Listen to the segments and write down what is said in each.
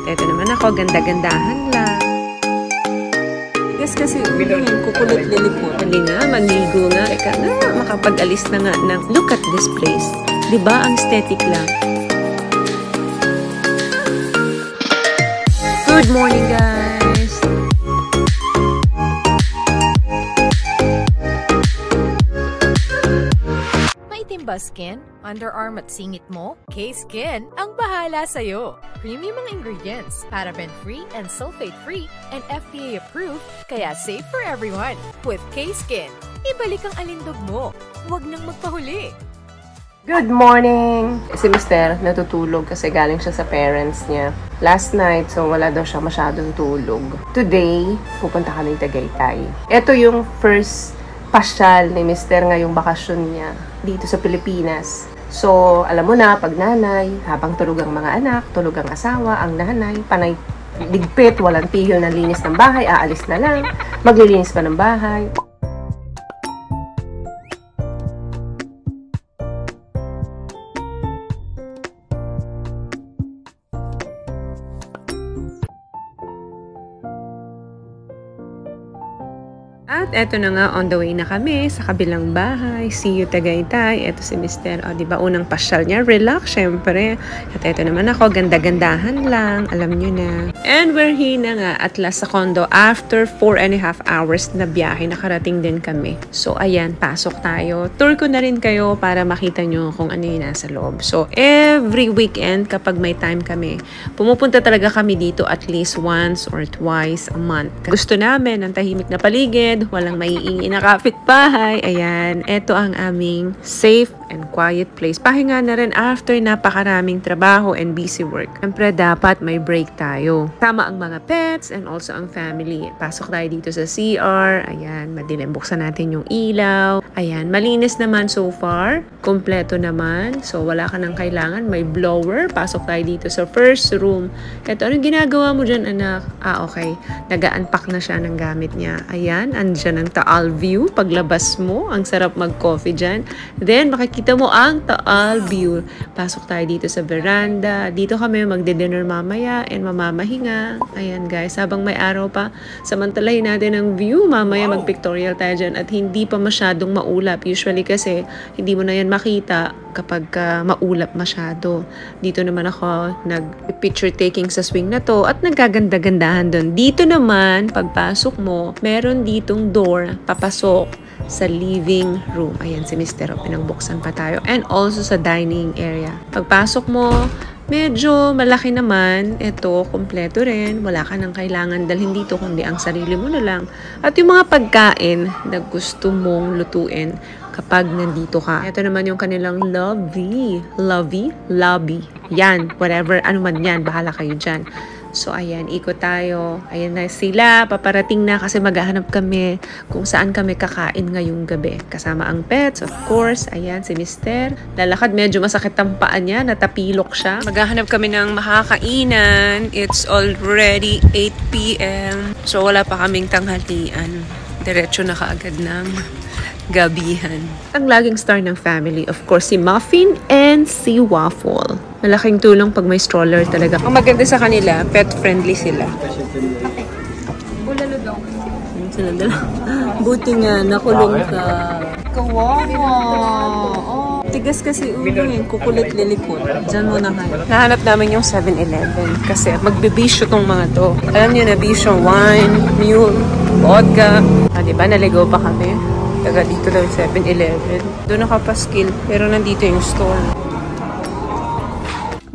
Ito naman ako, ganda-gandahan lang. Kasi kukulit lilikot. Dali nga, magligo nga. Teka nga, makapag-alis na nga ng look at this place. Diba? Ang aesthetic lang. Good morning, guys! Maitim ba skin? Underarm at singit mo? K-Skin ang bahala sa'yo. Premium ang ingredients, paraben-free and sulfate-free, and FDA-approved, kaya safe for everyone. With K-Skin, ibalik ang alindog mo. Huwag nang magpahuli. Good morning! Si Mister natutulog kasi galing siya sa parents niya. Last night, so wala daw siya masyadong tulog. Today, pupunta kami Tagaytay. Ito yung first pasyal ni Mister ngayong bakasyon niya dito sa Pilipinas. So, alam mo na, pag nanay, habang tulog ang mga anak, tulog ang asawa, ang nanay, panay ligpit, walang tigil na linis ng bahay, aalis na lang, maglilinis pa ng bahay. At eto na nga, on the way na kami sa kabilang bahay. See you Tagaytay. Eto si Mister. O, diba, unang pasyal niya. Relax, syempre. At eto naman ako, ganda-gandahan lang. Alam nyo na. And we're here na nga at last sa condo. After 4.5 hours na biyahe, nakarating din kami. So, ayan, pasok tayo. Tour ko na rin kayo para makita nyo kung ano yung nasa loob. So, every weekend, kapag may time kami, pumupunta talaga kami dito at least once or twice a month. Gusto namin ang tahimik na paligid, walang maiingi na kapitbahay. Ayan, ito ang aming safe and quiet place. Pahinga na rin after napakaraming trabaho and busy work. Siyempre, dapat may break tayo. Tama ang mga pets and also ang family. Pasok tayo dito sa CR. Ayan, madilim. Buksan natin yung ilaw. Ayan, malinis naman so far. Kompleto naman. So, wala ka nang kailangan. May blower. Pasok tayo dito sa first room. Ito, anong ginagawa mo dyan, anak? Okay. Nag-unpack na siya ng gamit niya. Ayan, andyan ang Taal view. Paglabas mo, ang sarap mag-coffee dyan. Then, makikita mo ang Taal view. Pasok tayo dito sa veranda. Dito kami magde-dinner mamaya and mamamahinga. Ayan, guys. Habang may araw pa, samantalahin natin ang view. Mamaya mag-pictorial tayo dyan at hindi pa masyadong maulap. Usually kasi, hindi mo na yan makita kapag maulap masyado. Dito naman ako nag-picture taking sa swing na to at nagkaganda-gandahan doon. Dito naman, pagpasok mo, meron ditong door, papasok sa living room. Ayan, si Mister, pinangbuksan pa tayo. And also sa dining area. Pagpasok mo, medyo malaki naman. Ito, kompleto rin. Wala ka nang kailangan dalhin dito, kundi ang sarili mo na lang. At yung mga pagkain na gusto mong lutuin kapag nandito ka. Ito naman yung kanilang lobby. Yan, whatever, ano man yan, bahala kayo dyan. So, ayan, ikot tayo. Ayan na sila, paparating na kasi maghahanap kami kung saan kami kakain ngayong gabi. Kasama ang pets, of course. Ayan, si Mister. Lalakad, medyo masakit ang paa niya, natapilok siya. Maghahanap kami ng makakainan. It's already 8 p.m. So, wala pa kaming tanghalian. Diretso na kaagad ng gabihan. Ang laging star ng family, of course, si Muffin and si Waffle. Malaking tulong pag may stroller talaga. Ang maganda sa kanila, pet-friendly sila. Bulalo daw. Sila dala. Buti nga, nakulong ka. Kawawa. Oh. Tigas kasi ulo yun. Kukulit lilikot. Diyan mo na kayo. Nahanap namin yung 7-Eleven kasi magbibisyo tong mga to. Alam niyo na bisyo, wine, mule, vodka. Diba, naligaw pa kami. Taga dito lang 7-Eleven. Doon nakapaskil, pero nandito yung store.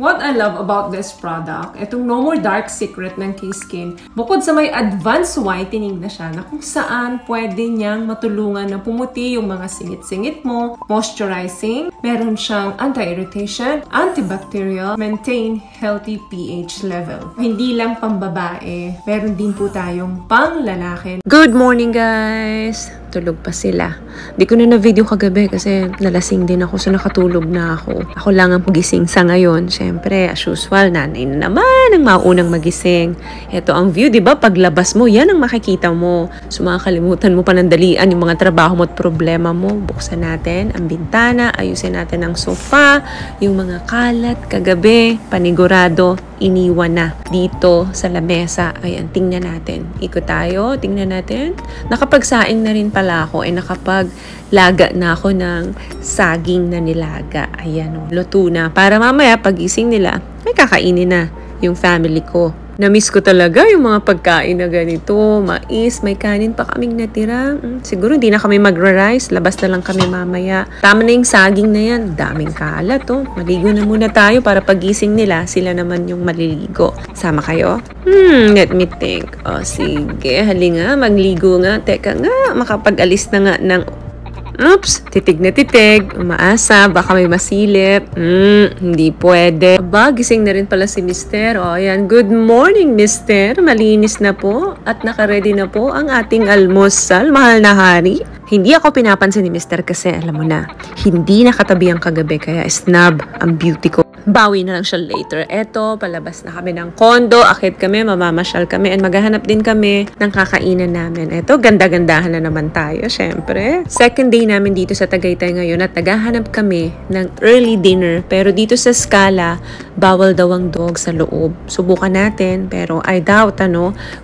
What I love about this product, itong No More Dark Secret ng K-Skin, bukod sa may advanced whitening na siya, na kung saan pwede niyang matulungan na pumuti yung mga singit-singit mo, moisturizing, meron siyang anti-irritation, antibacterial, maintain healthy pH level. Hindi lang pambabae, meron din po tayong pang lalaki. Good morning, guys! tulog pa sila. Di ko na video kagabi kasi nalasing din ako, so nakatulog na ako. Ako lang ang gising sa ngayon. Siyempre, as usual, nanay na naman ang maunang magising. Ito ang view, di ba? Paglabas mo, yan ang makikita mo. So makakalimutan mo panandalian yung mga trabaho mo at problema mo. Buksan natin ang bintana, ayusin natin ang sofa, yung mga kalat kagabi, panigurado, iniwan na dito sa lamesa. Ayan, tingnan natin. Ikot tayo, tingnan natin. Nakapagsaing na rin pala ako, nakapaglaga na ako ng saging na nilaga. Ayan o, luto na. Para mamaya, pagising nila, may kakainin na yung family ko. Na-miss ko talaga yung mga pagkain na ganito. Mais, may kanin pa kaming natira. Siguro hindi na kami magra-rice. Labas na lang kami mamaya. Tama na yung saging na yan. Daming kalat, oh. Maligo na muna tayo para pagising nila, sila naman yung maliligo. Sama kayo? Let me think. O, sige. Hali nga, magligo nga. Teka nga, makapag-alis na nga ng oops, titig na titig, umaasa, baka may masilip. Hindi pwede. Aba, gising na rin pala si Mister. O, ayan. Good morning, Mister. Malinis na po at nakaredy na po ang ating almusal. Mahal na hari. Hindi ako pinapansin ni Mister kasi alam mo na, hindi nakatabi ang kagabi kaya snub ang beauty ko. Bawi na lang siya later. Eto, palabas na kami ng kondo. Akit kami, mamamasyal kami, and maghahanap din kami ng kakainan namin. Eto, ganda-gandahan na naman tayo, syempre. Second day namin dito sa Tagaytay ngayon at naghahanap kami ng early dinner. Pero dito sa Scala, bawal daw ang dog sa loob. Subukan natin, pero I doubt,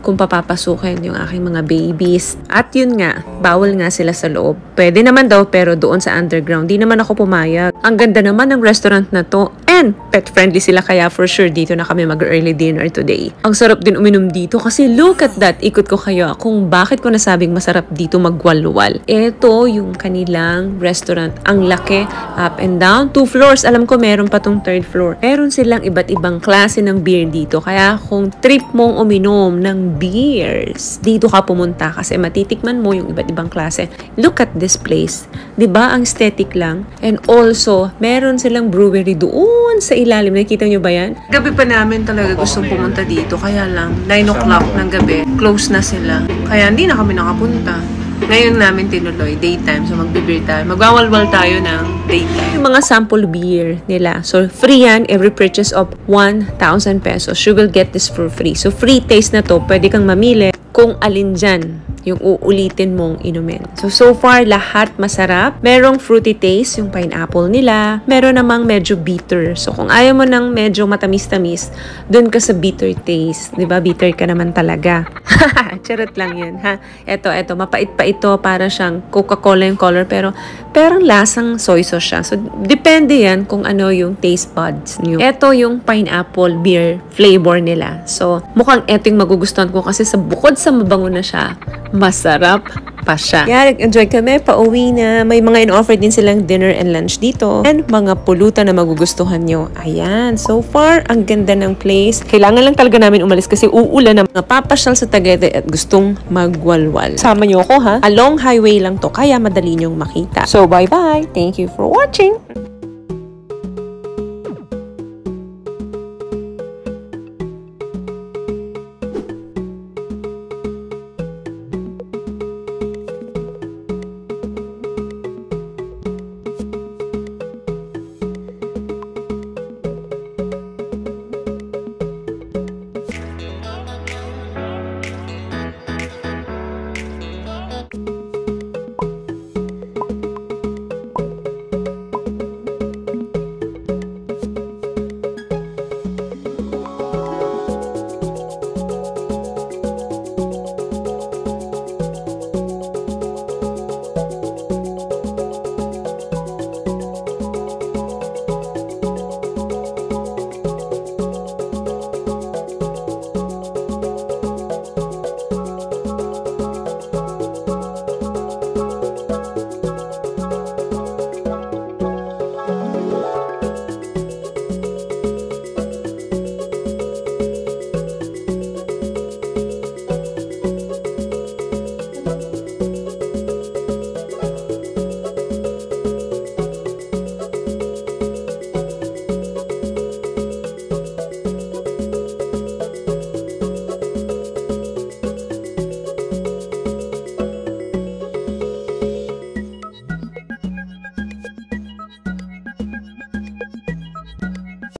kung papapasukin yung aking mga babies. At yun nga, bawal nga sila sa loob. Pwede naman daw, pero doon sa underground, di naman ako pumayag. Ang ganda naman ng restaurant na to. And pet-friendly sila kaya for sure dito na kami mag-early dinner today. Ang sarap din uminom dito kasi look at that. Ikot ko kayo kung bakit ko nasabing masarap dito magwalwal. Ito yung kanilang restaurant. Ang laki, up and down. 2 floors. Alam ko meron pa tong 3rd floor. Meron silang iba't ibang klase ng beer dito. Kaya kung trip mong uminom ng beers, dito ka pumunta kasi matitikman mo yung iba't ibang klase. Look at this place. Diba? Ang aesthetic lang. And also, meron silang brewery doon sa ilalim. Nakikita nyo ba yan? Gabi pa namin talaga gustong pumunta dito. Kaya lang, 9 o'clock ng gabi, close na sila. Kaya hindi na kami nakapunta. Ngayon namin tinuloy, daytime. So magbibir tayo. Magwawalwal tayo ng daytime. Yung mga sample beer nila. So free yan, every purchase of 1,000 pesos. You will get this for free. So free taste na to. Pwede kang mamili kung alin dyan yung uulitin mong inumin. So far, lahat masarap. Merong fruity taste, yung pineapple nila. Meron namang medyo bitter. So, kung ayaw mo ng medyo matamis-tamis, dun ka sa bitter taste. Diba? Bitter ka naman talaga. Charot lang yun, ha? Eto, mapait pa ito. Para siyang Coca-Cola yung color. Pero, parang lasang soy sauce siya. So, depende yan kung ano yung taste buds nyo. Eto yung pineapple beer flavor nila. So, mukhang eto yung magugustuhan ko kasi sa bukod sa mabango na siya, masarap pa siya. Yeah, enjoy kami. Pauwi na. May mga in-offer din silang dinner and lunch dito. And mga pulutan na magugustuhan nyo. Ayan. So far, ang ganda ng place. Kailangan lang talaga namin umalis kasi uulan na mga papasyal sa Tagaytay at gustong magwalwal. Sama nyo ako, ha? Along highway lang to, kaya madali nyong makita. So, bye-bye. Thank you for watching.